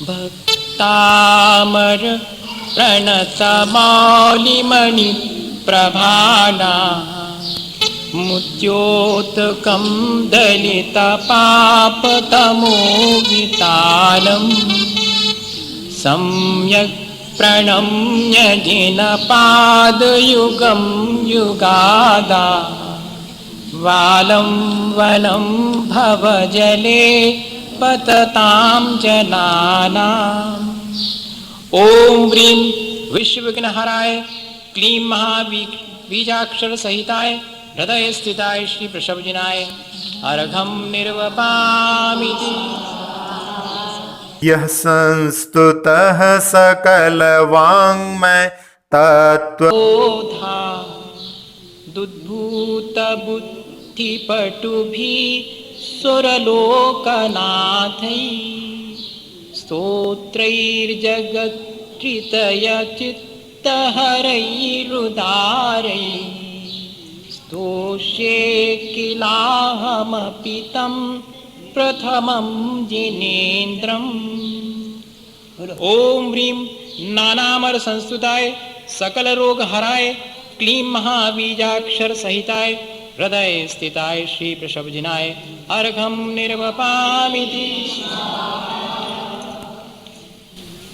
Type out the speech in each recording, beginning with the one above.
भक्तामर प्रणतमौलिमणि प्रभाना मुद्योतकं दलितपापतमोवितानं सम्यक् प्रणम्य जिनपादयुगं युगादा वालं वनं भवजले पततां जनानाम्। ओम ह्रीं विश्वविघ्नहराय क्लीं महाबीजाक्षर सहिताय हृदय स्थिताय श्री वृषभजिनाय अर्घं निर्वपामि। यः संस्तुतः सकलवाङ्मय तत्त्वबोधा दुद्भूतबुद्धिपटुभिः सुरलोकनाथैः स्तोत्रैर्जगत्कृतयचित्तहरैरुदारैः स्तोष्ये किलाहमपि तं प्रथमं जिनेन्द्रम्। ओम ह्रीं नानामर संस्तुताय सकल रोग हराय क्लीं महाबीजाक्षर सहिताय हृदय स्थिताय श्री वृषभजिनाय अर्घं निर्वपामिति।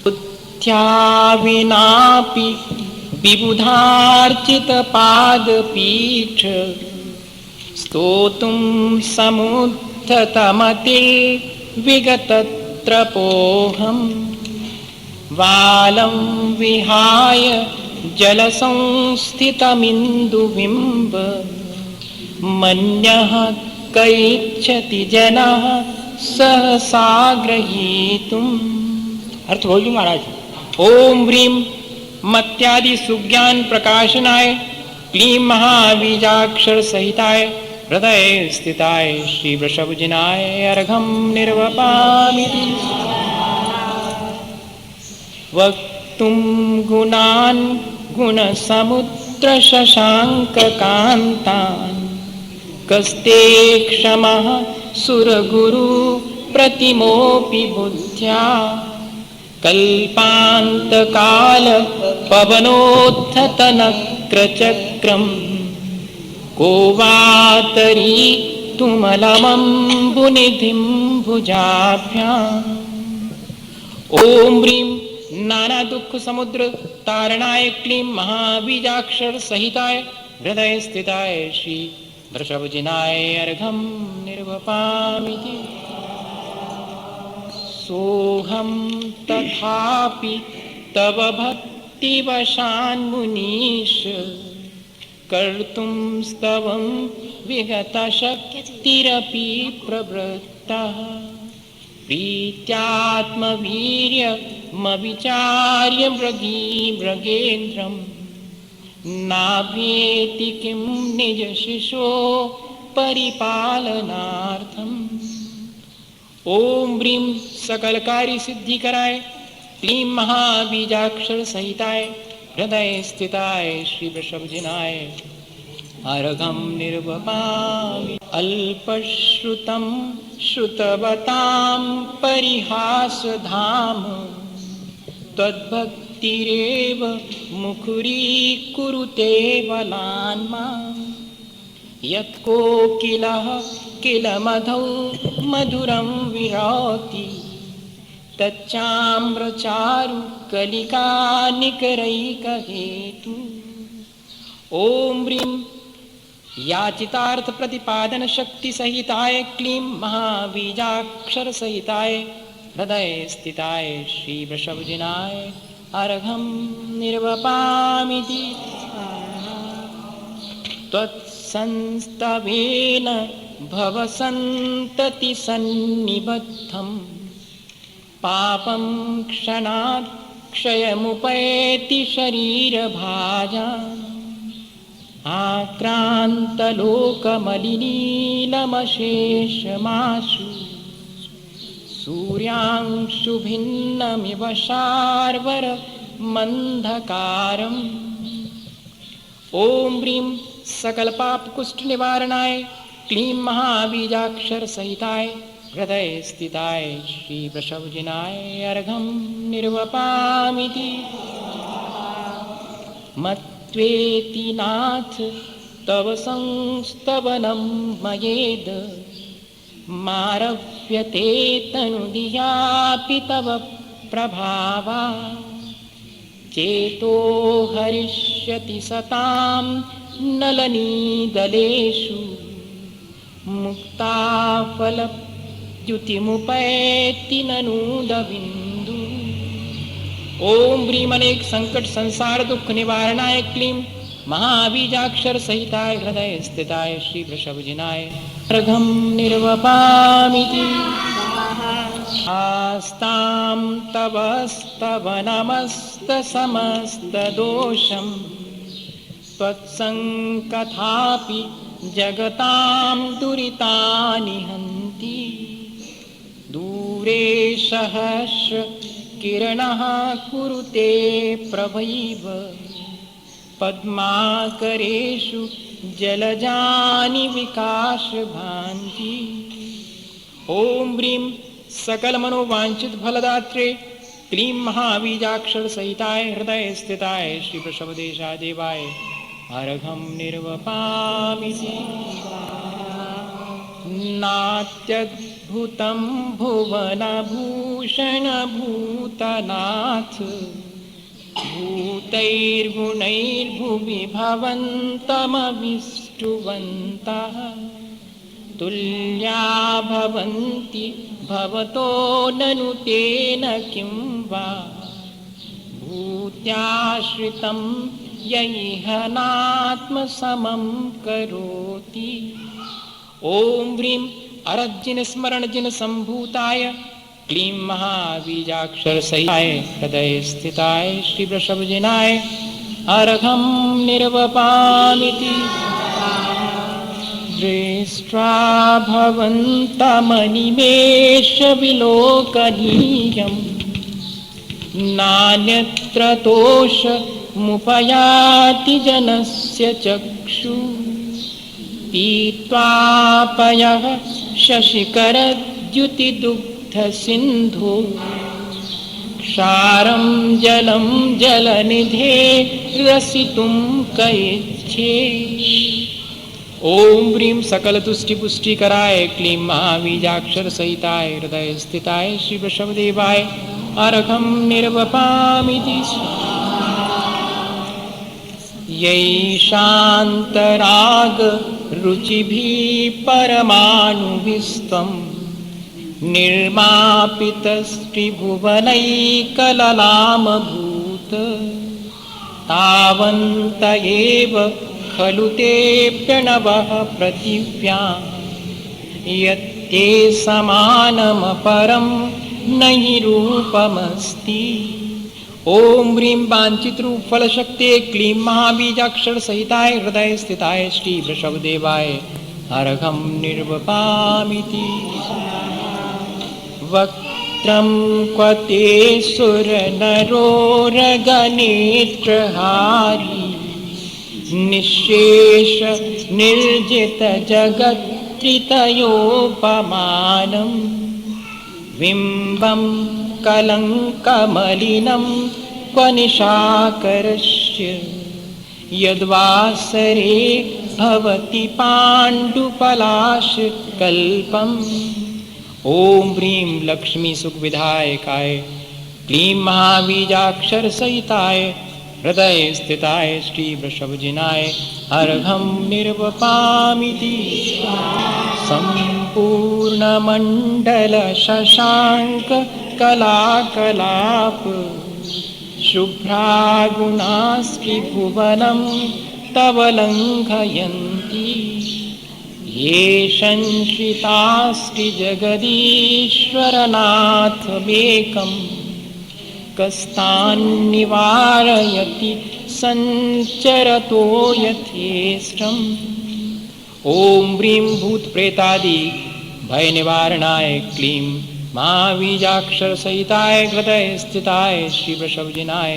बुद्ध्याविनापि विबुधार्चित पादपीठ स्तोतुं समुद्धतमतिर्विगतत्रपोऽहम् वालं विहाय जलसंस्थितमिन्दुबिम्ब मन्यः कैच्छति जनः सहसा ग्रहीतुम्। अर्थ बोल दूं महाराज। ओम ह्रीं मत्यादि सुज्ञान प्रकाशनाय क्लीं महाबीजाक्षर सहिताय हृदय स्थिताय श्री वृषभजिनाय अर्घं निर्वपामि। वक्तुं गुणान् गुणसमुद्र शशाङ्ककान्तान् कस्ते क्षमः सुरगुरु प्रतिमोऽपि बुद्ध्या कल्पान्तकाल पवनोत्थतनक्रचक्रं को वातरी तुमलमम्बुनिधिं भुजाभ्याम्। ओम ह्रीं नाना दुख समुद्र तारणाय क्लीं महाबीजाक्षर सहिताय हृदय स्थिताय श्री वृषभजिनाय अर्घं निर्वपामिति। सोऽहं तथापि तव भक्तिवशान्मुनीश कर्तुं स्तवं विगतशक्तिरपि प्रवृत्तः प्रीत्यात्मवीर्यमविचार्य मृगेन्द्रं नाभेति किं निजशिशो परिपालनार्थम्। ओम ह्रीं सकलकारी सिद्धि कराय क्लीं महाबीजाक्षर सहिताय हृदय स्थिताय श्री वृषभजिनाय अर्घं निर्वपामि। अल्पश्रुतं श्रुतवतां परिहासधाम त्वद्भक्तिरेव मुखुरीकुरुते बलान्माम्। यत्कोकिलः किल मधौ मधुरं विरौति तच्चाम्रचारु कलिकानिकरैकहेतु। ओम ह्रीं याचितार्थ प्रतिपादन शक्ति सहिताय क्लीं महाबीजाक्षर सहिताय हृदय स्थिताय श्री वृषभजिनाय अर्घं निर्वपामिति। त्वत्संस्तवेन भवसन्तति सन्निबद्धं पापं क्षणात् क्षयमुपैति शरीरभाजाम्। आक्रान्तलोकमलिनीलमशेषमाशु सूर्यांशुभिन्नमिव शार्वरमन्धकारम्। ओम ह्रीं सकल पाप कुष्ठ निवारणाय क्लीं महाबीजाक्षर सहिताय हृदय स्थिताय श्री वृषभजिनाय अर्घं निर्वपामिति मत्वेति नाथ तव संस्तवनं मयेद मारव्यते तनुदियापि तव प्रभावा चेतो हरिष्यति सतां नलनीदलेषु मुक्ताफलद्युतिमुपैति ननूदबिन्दु। ओम ह्रीं अनेक संकट संसार दुख निवारणाय क्लीं महाबीजाक्षर सहिताय हृदय स्थिताय श्री वृषभजिनाय अर्घं निर्वपामिति आस्तां तव स्तवनमस्तसमस्तदोषं त्वत्सङ्कथापि जगतां दुरितानि हन्ति दूरे सहस्र किरणः कुरुते प्रभैव पद्माकरेषु जलजानि विकासभान्ति। ओम ह्रीं सकल मनोवांछित फलदात्रे क्लीं महाबीजाक्षर सहिताय हृदय स्थिताय श्री वृषभदेशादेवाय अर्घं निर्वपामिति नात्यद्भुतं भुवनभूषणभूतनाथ भूतैर्गुणैर्भुवि भवन्तमविष्टुवन्तः तुल्या भवन्ति भवतो ननु तेन किं वा भूत्याश्रितं यैहनात्मसमं करोति। ओम ह्रीं अरज्जिन स्मरण जिन संभूताय क्लीं महाबीजाक्षर सहिताय हृदय स्थिताय श्री वृषभजिनाय अर्घं निर्वपामिति दृष्ट्वा भवन्तमनिमेष विलोकनीयं नान्यत्र तोषमुपयाति जनस्य चक्षु पीत्वापयः शशिकरद्युतिदुग्धसिन्धु क्षारं जलं जलनिधे रसितुं कयिच्छे। ओम ह्रीं सकल तुष्टि पुष्टि कराय क्लीं महाबीजाक्षर सहिताय हृदय स्थिताय श्री वृषभदेवाय अर्घं निर्वपामिति यैशान्तराग रुचिभिः परमाणुविस्त्वं निर्मापितस्त्रिभुवनैकललामभूत तावन्त एव खलु ते प्रणवः पृथिव्यां यत्ते समानमपरं नहि रूपमस्ति। ओम ह्रीं वांछित रूप फल शक्ति क्लीं महाबीजाक्षर सहिताय हृदय स्थिताय श्री वृषभदेवाय अर्घं निर्वपामिति वक्त्रं क्वते सुरनरोरगनेत्रहारी निःशेष निर्जित जगत्त्रितयोपमानं बिम्बं कलङ्कमलिनं क्व निशाकरस्य यद्वासरे भवति पाण्डुपलाशकल्पम्। ओम ह्रीं लक्ष्मी सुखविधायकाय क्लीं महाबीजाक्षर सहिताय हृदय स्थिताय श्री वृषभजिनाय अर्घं निर्वपामिति सम्पूर्णमण्डल शशाङ्क कलाकलाप शुभ्रागुणास्त्रिभुवनं तव लङ्घयन्ति ये संश्रितास्त्रिजगदीश्वरनाथमेकं कस्तान्निवारयति संचरतो यथेष्टम्। ओम ह्रीं भूत प्रेतादि भय निवारणाय क्लीं महाबीजाक्षर सहिताय हृदय स्थिताय श्री वृषभजिनाय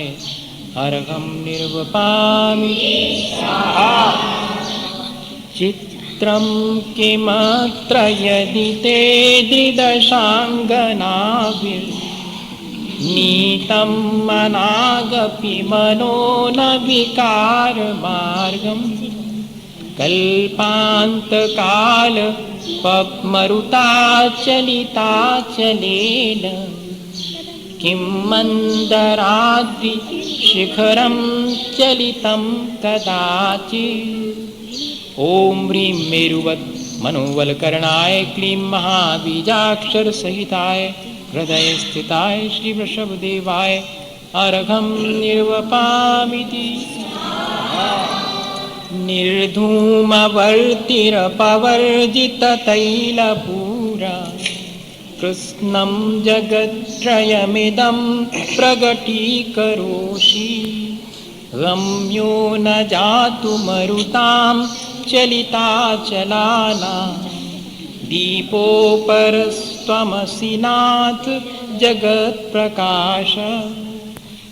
अर्घं निर्वपामिति चित्त चित्रं किमत्र यदि ते दृदशाङ्गनाभिर्नीतं मनागपि मनो न विकारमार्गम् कल्पान्तकाल पद्मरुताचलिताचलेन किं मन्दराद्रिशिखरं चलितं कदाचित्। ॐ ह्रीं मेरुवत् मनोवलकरणाय क्लीं महाबीजाक्षरसहिताय हृदयस्थिताय श्रीवृषभदेवाय अर्घं निर्वपामिति। निर्धूमवर्तिरपवर्जिततैलपूरा कृष्णं जगत्त्रयमिदं प्रगटीकरोषि रम्यो न जातु मरुतां चलिताचलानां दीपोपरस्त्वमसि नाथ जगत्प्रकाश।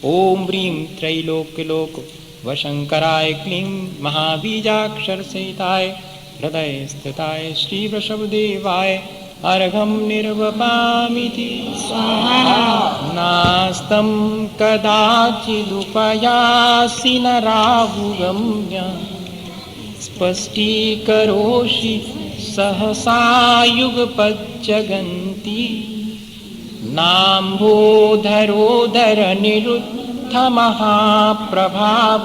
ॐ ह्रीं त्रैलोक्यलोक वशंकराय क्लीं महाबीजाक्षरसहिताय हृदयस्थिताय श्रीवृषभदेवाय अर्घं निर्वपामिति। नास्तं कदाचिदुपयासि नराहुगम्य स्पष्टीकरोषि सहसा युगपज्जगन्ति नाम्भोधरोदरनिरुद्धमहाप्रभाव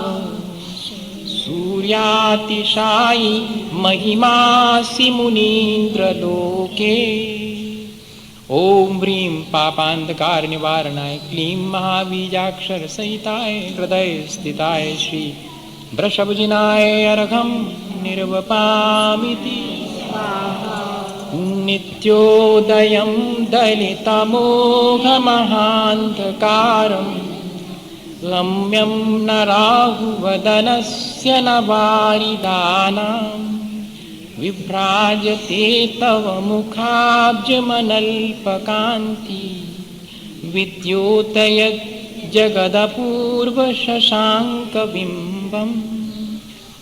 सूर्यातिशायि महिमासि मुनीन्द्रलोके। ॐ ह्रीं पापान्धकारनिवारणाय क्लीं महाबीजाक्षरसहिताय हृदयस्थिताय श्री वृषभजिनाय अर्घं निर्वपामिति। नित्योदयं दलितमोघमहान्धकारं रम्यं न राहुवदनस्य न वारिदानां विभ्राजते तव मुखाब्जमनल्पकान्ति विद्योतयज्जगदपूर्वशशाङ्कबिम्बम्।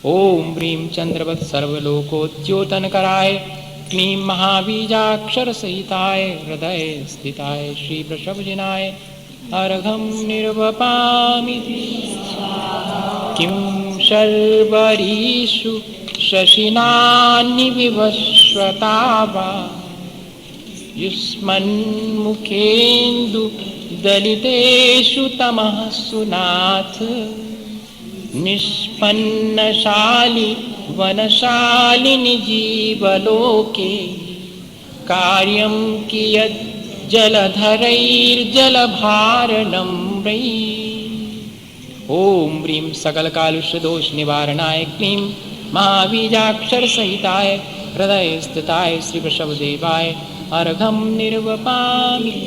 ॐ ह्रीं चन्द्रवत् सर्वलोकोद्योतनकराय क्लीं महाबीजाक्षरसहिताय हृदयस्थिताय श्रीवृषभजिनाय अर्घं निर्वपामिति। किं शर्वरीषु शशिनान्निविवस्वता वा युष्मन्मुखेन्दुदलितेषु तमः सुनाथ निष्पन्नशाली वनशालिनि जीवलोके कार्यं कियत् जलधरैर्जलभारणम्रै। ॐ ह्रीं सकलकालुष्यदोषनिवारणाय क्लीं महाबीजाक्षरसहिताय हृदयस्थिताय श्रीवृषभदेवाय अर्घं निर्वपामि।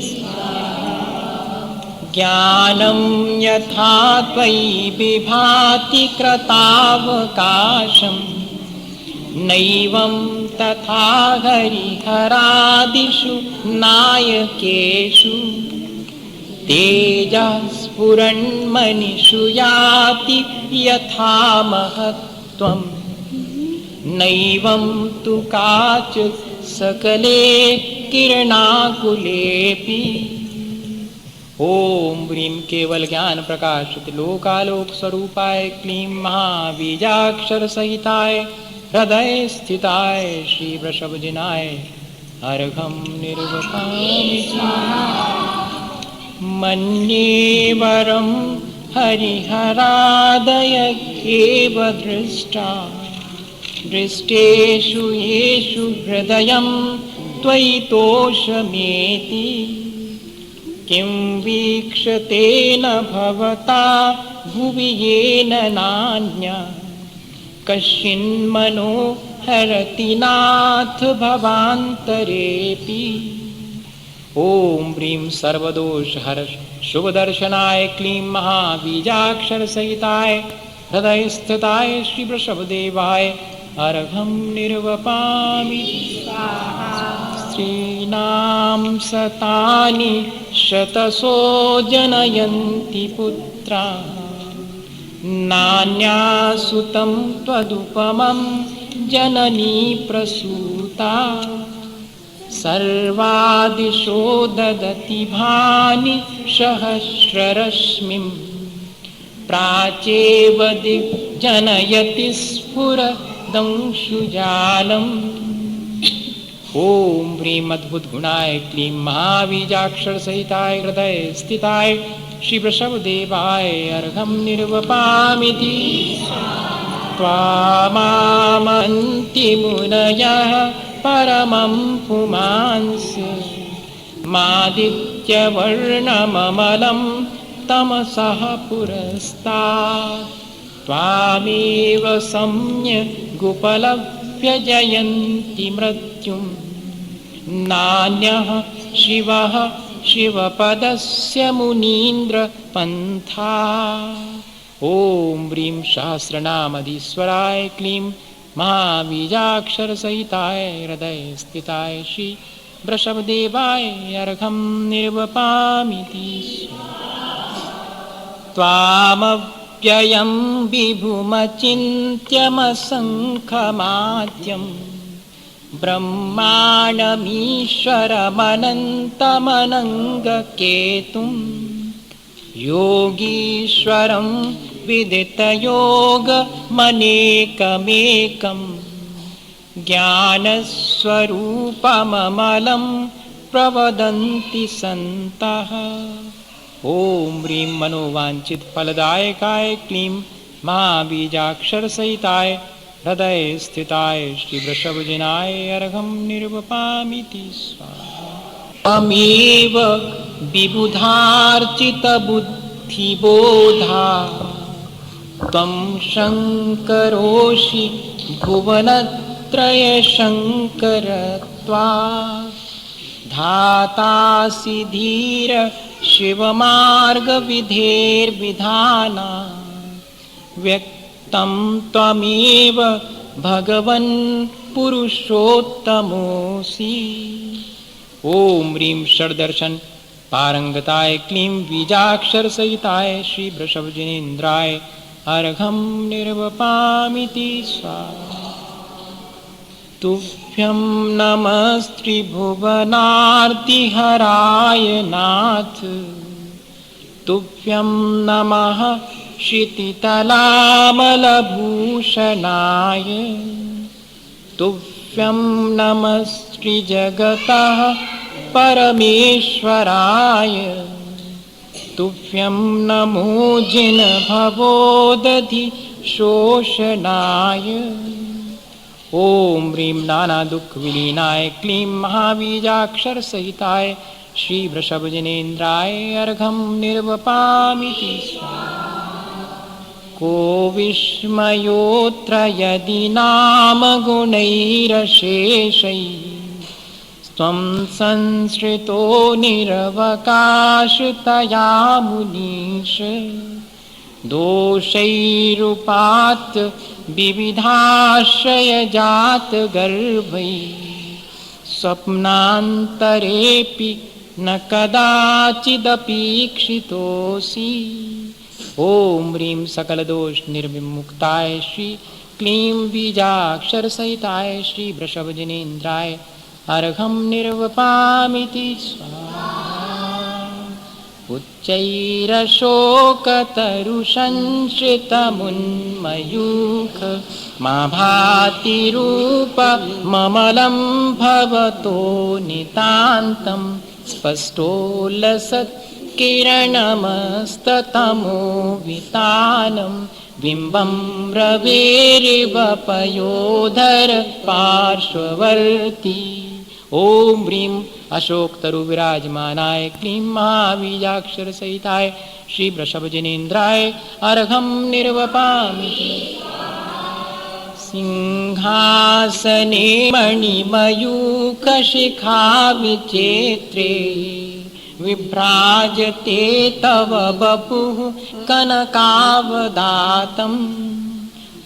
ज्ञानं यथा त्वयि विभाति कृतावकाशं नैवं तथा हरिहरादिषु नायकेषु तेजः स्फुरन्मनिषु याति यथा महत्त्वं नैवं तु काचित् सकले किरणाकुलेऽपि। ॐ ह्रीं केवल ज्ञान प्रकाशित लोकालोक स्वरूपाय क्लीं महाबीजाक्षरसहिताय हृदय स्थिताय श्री वृषभजिनाय अर्घं निर्वपामि। मन्ये वरं हरिहरादयज्ञेव दृष्टा दृष्टेषु येषु हृदयं त्वयि तोषमेति किं वीक्षतेन भवता भुवि येन नान्या कश्चिन्मनो हरति नाथ भवान्तरेऽपि। ॐ ह्रीं सर्वदोषहर शुभदर्शनाय क्लीं महाबीजाक्षरसहिताय हृदयस्थिताय श्रीवृषभदेवाय अर्घं निर्वपामि। स्त्रीणां शतानि शतसो जनयन्ति पुत्रा नान्यासुतं त्वदुपमं जननी प्रसूता सर्वादिशो ददति भानि सहस्ररश्मिं प्राचेव दिग्जनयति स्फुरदंशुजालम्। ओम ह्रीं अद्भुत गुणाय क्लीं महाबीजाक्षर सहिताय हृदय स्थिताय श्री वृषभदेवाय अर्घं निर्वपामिति। त्वामामन्ति मुनयः परमं पुमांस मादित्यवर्णममलं तमसः पुरस्तात् त्वामेव सम्यगुपलभ्यजयन्ति मृत्युं नान्यः शिवः शिवपदस्य मुनीन्द्रपन्था। ओम ह्रीं सहस्रनामधीश्वराय क्लीं महाबीजाक्षर सहिताय हृदय स्थिताय श्री वृषभदेवाय अर्घं निर्वपामिति। त्वामव्ययं विभुमचिन्त्यमसङ्ख्यमाद्यं ब्रह्माणमीश्वरमनन्तमनङ्गकेतुं योगीश्वरं विदितयोगमनेकमेकं ज्ञानस्वरूपममलं प्रवदन्ति सन्तः। ओम ह्रीं मनोवांछित फलदायकाय क्लीं महाबीजाक्षर सहिताय हृदय स्थिताय श्री वृषभजनाय अर्घं निर्वपामिति। त्वमेव विबुधार्चित बुद्धिबोधा त्वं शङ्करोषि भुवनत्रय शङ्करत्वात् धातासि धीर शिवमार्गविधेर्विधाना व्यक्तं त्वमेव भगवन् पुरुषोत्तमोऽसि। ओम ह्रीं षड्दर्शन पारंगताय क्लीं बीजाक्षर सहिताय श्री वृषभजनेन्द्राय अर्घं निर्वपामिति। स्वाहा। तुभ्यं नमस्त्रिभुवनार्तिहराय नाथ तुभ्यं नमः क्षितितलामलभूषणाय तुभ्यं नमस्त्रिजगतः परमेश्वराय तुभ्यं नमो जिनभवोदधि शोषणाय। ओम ह्रीं नाना दुख विलीनाय क्लीं महाबीजाक्षर सहिताय श्री वृषभजनेन्द्राय अर्घं निर्वपामिति। को विस्मयोऽत्र यदि नाम गुणैरशेषैः त्वं संश्रितो निरवकाशतया मुनीश दोषैरुपात् विविधाश्रयजात गर्भै स्वप्नान्तरेऽपि न कदाचिदपीक्षितोऽसि। ओम ह्रीं सकलदोष निर्विमुक्ताय श्री क्लीं बीजाक्षर सहिताय श्री वृषभजनेन्द्राय अर्घं निर्वपामिति। उच्चैरशोकतरुसंश्रितमुन्मयूख मा भाति रूपममलं भवतो नितान्तं स्पष्टोल्लसत्किरणमस्ततमो वितानं बिम्बं रवेरिव पयोधर पार्श्ववर्ती। ओम ह्रीं अशोक तरु विराजमानाय क्लीं महाबीजाक्षर सहिताय श्री वृषभजनेन्द्राय अर्घं निर्वपामिति। सिंहासने मणिमयूखशिखा विचेत्रे विभ्राजते तव वपुः कनकावदातं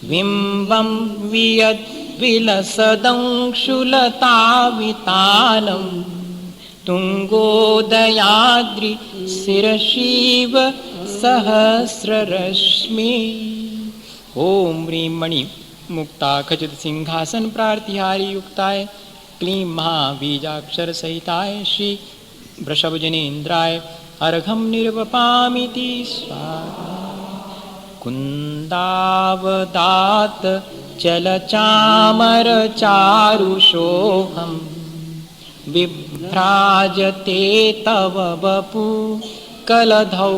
बिम्बं विलसदंशुलतावितानं तुङ्गोदयाद्रि शिरशिव सहस्ररश्मि। ओम ह्रीं मणि मुक्ता खचित सिंहासन प्रार्तिहारी युक्ताय क्लीं महाबीजाक्षर सहिताय श्री वृषभजनेन्द्राय अर्घं निर्वपामिति स्वाहा। कुन्दावदात चलचामर चारुशोभं विभ्राजते तव वपु कलधौतकान्तम्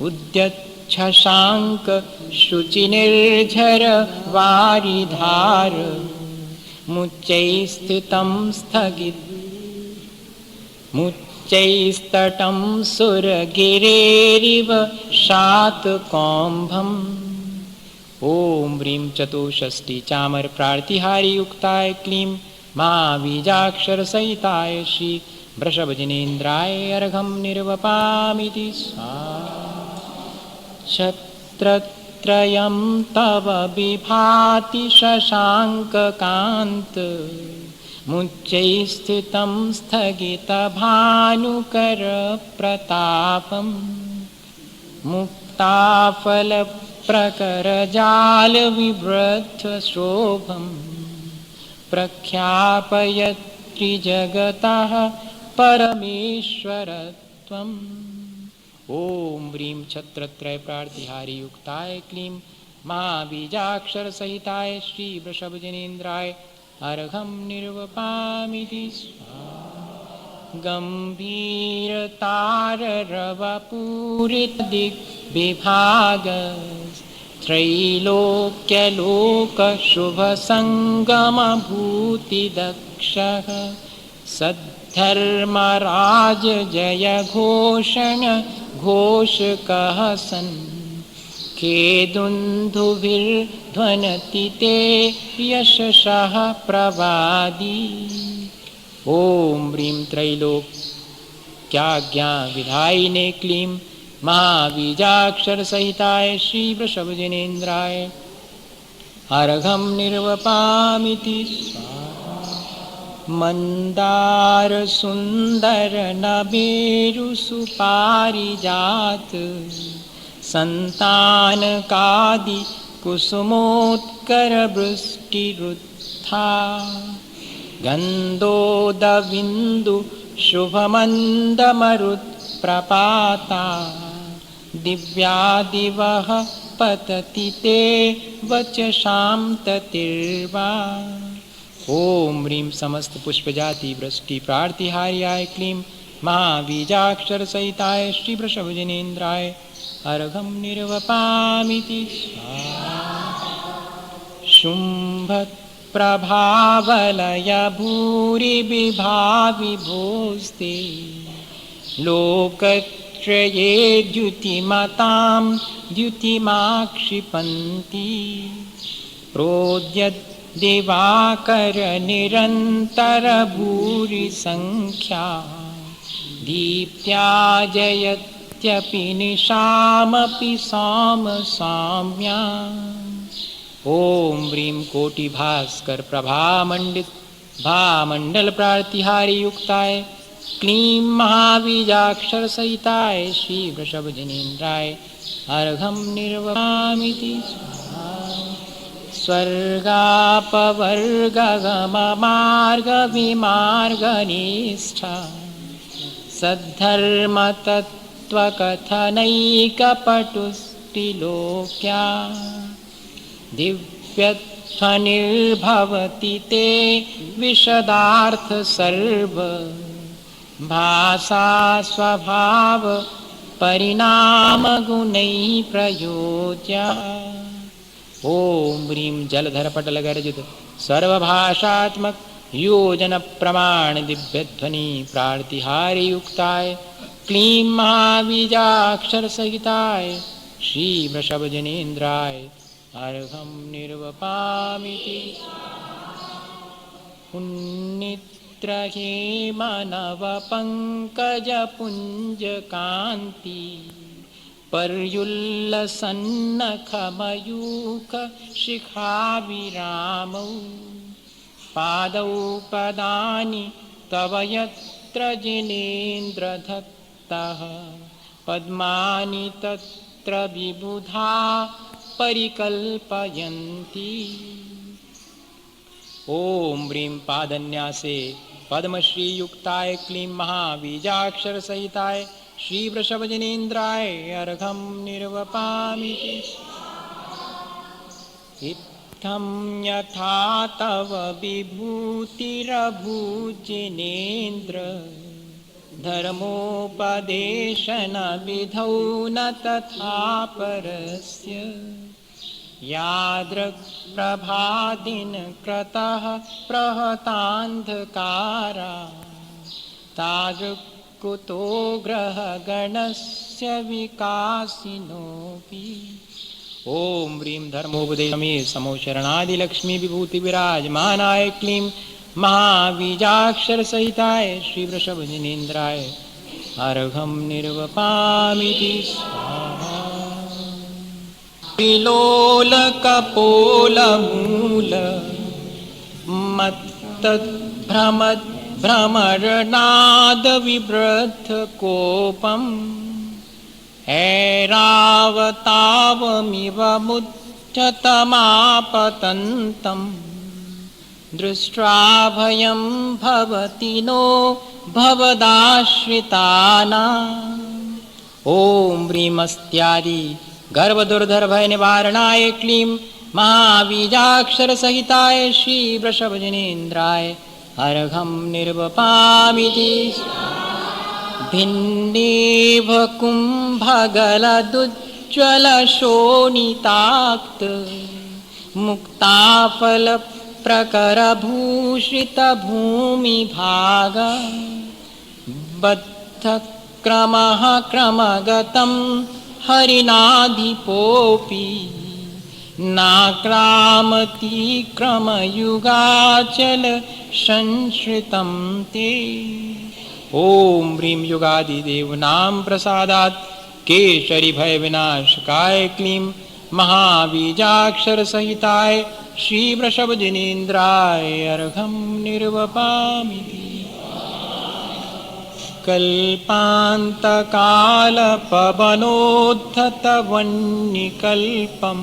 उद्यच्छशाङ्क शुचिनिर्झर वारिधार मुच्चैस्थितं मुच्चैस्तटं सुरगिरेरिव शातकौम्भम् ॐ ह्रीं चतुष्षष्टि चामर प्रार्तिहारी युक्ताय क्लीं महाबीजाक्षरसहिताय श्री वृषभजनेन्द्राय अर्घं निर्वपामिति स्वाहा। छत्रत्रयं तव विभाति शशाङ्ककान्त मुच्चैस्थितं स्थगितभानुकरप्रतापम् मुक्ताफलप्रकरजालविवृद्धशोभं प्रख्यापयत्रिजगतः परमेश्वरत्वम् ॐ ह्रीं छत्रत्रय प्रार्तिहारी युक्ताय क्लीं महाबीजाक्षरसहिताय श्री वृषभजनेन्द्राय अर्घं निर्वपामिति स्वाहा। गम्भीरताररवपूरितदिग्विभाग त्रैलोक्यलोकशुभसङ्गमभूतिदक्षः सद्धर्मराज जय घोषण घोषकः सन् केदुन्दुभिर्ध्वनति ते यशसः प्रवादी ॐ ह्रीं त्रैलोक्याज्ञाविधायिने क्लीं महाबीजाक्षरसहिताय श्री वृषभजनेन्द्राय अर्घं निर्वपामिति स्वाहा। मन्दारसुन्दरनभेरुसुपारिजात सन्तानकादि कुसुमोत्करवृष्टिरुत्था गन्धोदबिन्दु शुभमन्दमरुत्प्रपाता दिव्यादिवः पतति ते वचसां ततिर्वा ॐ ह्रीं समस्त पुष्पजाति वृष्टि प्रार्तिहार्याय क्लीं महाबीजाक्षरसहिताय श्री वृषभजनेन्द्राय अर्घं निर्वपामिति स्वाहा। शुम्भप्रभावलय भूरिविभाविभोस्ते लोकत्रये द्युतिमतां द्युतिमाक्षिपन्ति प्रोद्यद्दिवाकर निरन्तर भूरिसङ्ख्या दीप्त्या जयत्यपि निशामपि साम्या ॐ ह्रीं कोटिभास्कर प्रभामण्डित भामण्डल प्रार्तिहारी युक्ताय क्लीं महाबीजाक्षरसहिताय श्री वृषभजनेन्द्राय अर्घं निर्वपामिति स्वाहा। स्वर्गापवर्गगममार्गविमार्गनिष्ठा सद्धर्मतत्त्वकथनैकपटुस्त्रिलोक्या दिव्यध्वनिर्भवति ते विशदार्थ सर्व भाषा स्वभाव परिणाम गुणैः प्रयोज्य ॐ ह्रीं जलधरपटलगर्जित सर्वभाषात्मक योजन प्रमाण दिव्यध्वनि प्रार्तिहारी युक्ताय क्लीं महाबीजाक्षरसहिताय श्री वृषभजनेन्द्राय अर्घं निर्वपामिति पुण्यत्रहे मानवपङ्कजपुञ्जकान्ति पर्युल्लसन्नखमयूख शिखाविरामौ पादौ पदानि तव यत्र जिनेन्द्रधत्तः पद्मानि तत्र विबुधा परिकल्पयन्ति। ओम ह्रीं पादन्यासे पद्मश्री युक्ताय क्लीं महाबीजाक्षर सहिताय श्री वृषभजनेन्द्राय अर्घं निर्वपामि। इत्थं यथा तव विभूतिरभूजिनेन्द्र धर्मोपदेशन विधौ न तथा परस्य यादृक् प्रभादिन क्रतः प्रहतान्धकारा तादृक् कुतो ग्रहगणस्य विकासिनोऽपि। ओम ह्रीं धर्मोपदेशमे समो शरणादिलक्ष्मी विभूति विराजमानाय क्लीं महाबीजाक्षर सहिताय श्री वृषभजनेन्द्राय अर्घं निर्वपामिति स्वाहा। विलोल कपोल मूल मत्तद्भ्रमद् भ्रमरनाद विवृद्ध कोपम् ऐरावतावमिव मुच्यतमापतन्तम् दृष्ट्वा भयं भवति नो भवदाश्रितानाम्। ओम ह्रीमस्त्यादि गर्भदुर्धर भय निवारणाय क्लीं महाबीजाक्षर सहिताय श्री वृषभजनेन्द्राय अर्घं निर्वपामिति। भिन्नेव कुम्भगलदुज्ज्वलशोणिताक्त मुक्ताफलप्रकरभूषितभूमिभाग बद्धक्रमः क्रमगतं हरिणाधिपोऽपि नाक्रामति क्रमयुगाचल संश्रितं ते। ओम ह्रीं युगादिदेवनां प्रसादात् केशरी भय विनाशकाय क्लीं महाबीजाक्षर सहिताय श्री वृषभजनेन्द्राय अर्घं निर्वपामि। कल्पान्तकालपवनोद्धतवह्निकल्पं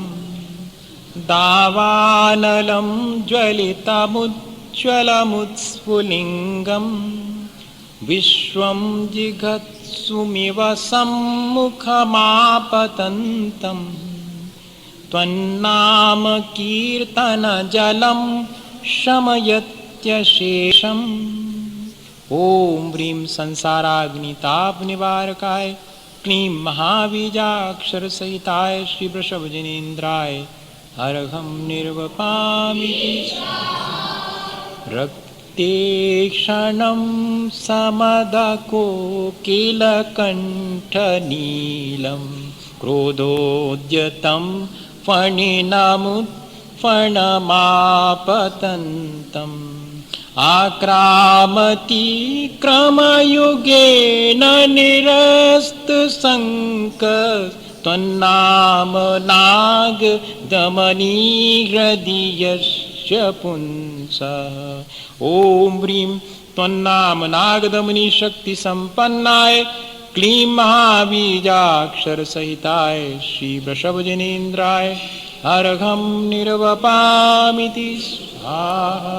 दावानलं ज्वलितमुज्ज्वलमुत्स्फुलिङ्गम् विश्वं जिघत्सुमिव सम्मुखमापतन्तं त्वन्नाम कीर्तनजलं शमयत्यशेषम्। ओम ह्रीं संसाराग्निताप निवारकाय क्लीं महाबीजाक्षर सहिताय श्री वृषभजनेन्द्राय अर्घं निर्वपामि। रक्ते क्षणं समदकोकिलकण्ठनीलं क्रोधोद्यतं फणिनमुत्फणमापतन्तम् आक्रामति क्रमयुगेन निरस्तशङ्क त्वन्नाम नागदमनी हृदयस्य पुंसः। ओम ह्रीं त्वन्नाम नागदमनी शक्ति संपन्नाय क्लीं महाबीजाक्षर सहिताय श्री वृषभजनेन्द्राय अर्घं निर्वपामिति स्वाहा।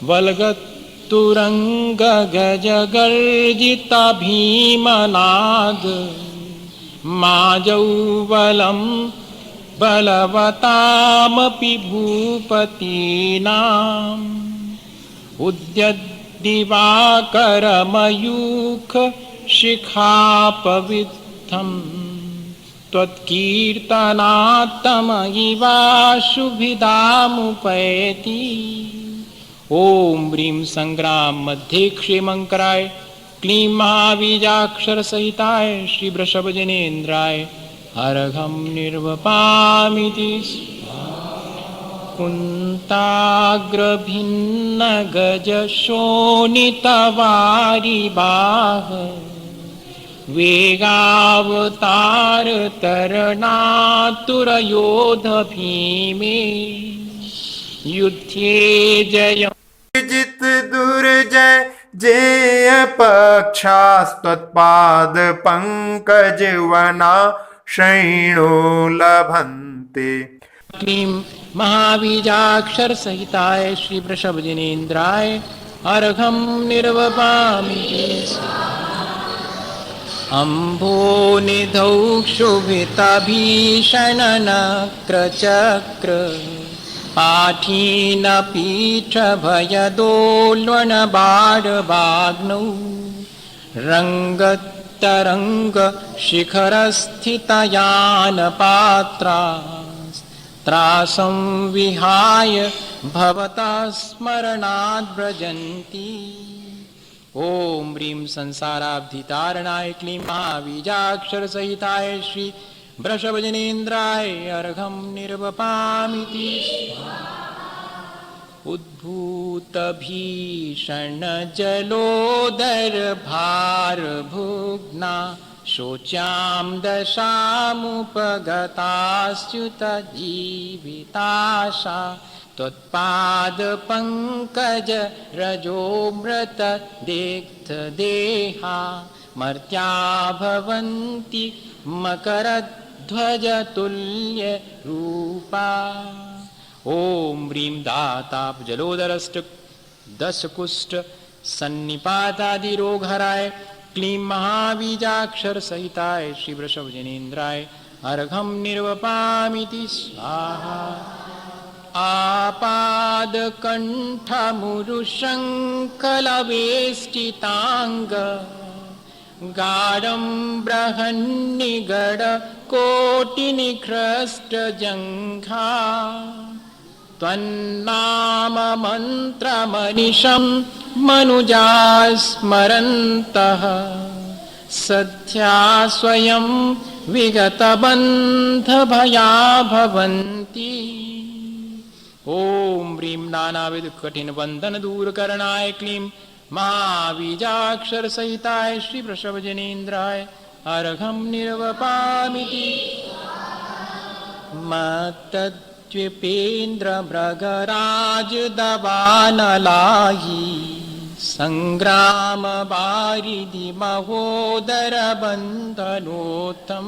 वल्गत्तुरंग गज गर्जिता भीमनाग माजौवलं बलवतामपि भूपतीनाम् उद्यद्दिवाकरमयूख शिखापविद्धम् त्वत्कीर्तनात्तमयिवाशुभिदामुपैति। ओम ह्रीं संग्राम मध्ये क्षेमंकराय क्लीं महाबीजाक्षर सहिताय श्री वृषभजनेन्द्राय अर्घं निर्वपामिति। कुन्ताग्रभिन्न गज शोणितवारिबाह वेगावतार तरणातुरयोध भीमे युद्धे जय जित दुर्जय जेय पक्षास्तत्पाद पंकज वना शयिनो लभन्ते। क्लीं महाबीजाक्षर सहिताय श्री वृषभजनेन्द्राय अर्घं निर्वपामि अम्भो निधौ क्षुभितभीषणनक्रचक्र पाठीनपीठभयदोल्वणबाणवाग्नौ रङ्गतरङ्गशिखरस्थितयानपात्रा त्रासं विहाय भवतः स्मरणाद् व्रजन्ति। ओम ह्रीं संसाराब्धितारणाय क्लीं महाबीजाक्षर सहिताय श्री वृषभजनेन्द्राय अर्घं निर्वपामिति। उद्भूत भीषण जलोदर भार भुग्ना शोच्यां दशामुपगतास्युत जीविताशा त्वत्पाद पंकज रजोमृत देग्ध देहा मर्त्या भवन्ति मकरध्वज तुल्य रूपा। ओम ह्रीं दाताप जलोदरष्ट दशकुष्ठ सन्निपातादि रोगहराय क्लीं महाबीजाक्षर सहिताय श्री वृषभजनेन्द्राय अर्घं निर्वपामिति स्वाहा। आपादकण्ठमुरुशङ्खलवेष्टिताङ्ग गाढं बृहन्निगड कोटिनिकृष्टजङ्घा त्वन्नाम मन्त्रमनिशं मनुजा स्मरन्तः सद्या स्वयं विगतबन्धभया भवन्ति। ओम ह्रीं नानाविध कठिन बंधन दूर करणाय क्लीं महाबीजाक्षर सहिताय श्री वृषभजनेन्द्राय अर्घं निर्वपामिति। मत्तद्विपेन्द्र भृगराज दवानलाही संग्राम वारिधि महोदर बन्धनोत्तम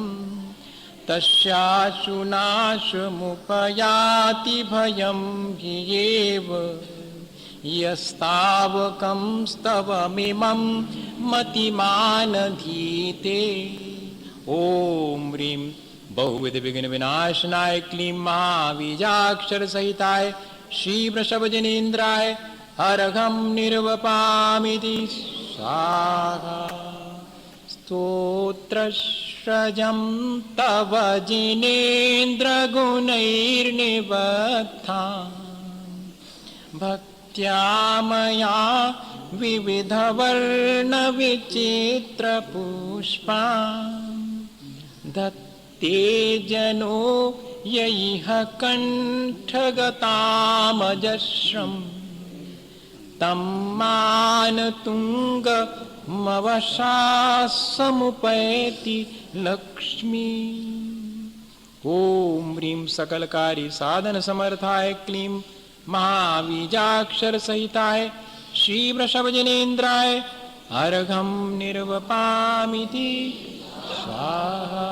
तस्याशुनाशमुपयाति भयं ह्येव यस्तावकं स्तवमिमं मतिमानधीते। ओम ह्रीं बहुविध विघ्न विनाशनाय क्लीं महाबीजाक्षर सहिताय श्री वृषभजनेन्द्राय अर्घं निर्वपामिति स्वाहा। स्तोत्रश्रजं तव जिनेन्द्रगुणैर्निबद्धा भक्त्या मया विविधवर्णविचित्रपुष्पा धत्ते जनो यैह कण्ठगतामजस्रम् तं मानतुङ्गमवशासमुपैति लक्ष्मी। ओम ह्रीं सकलकारी साधन समर्थाय क्लीं महाबीजाक्षर सहिताय श्री वृषभजनेन्द्राय अर्घं निर्वपामिति स्वाहा।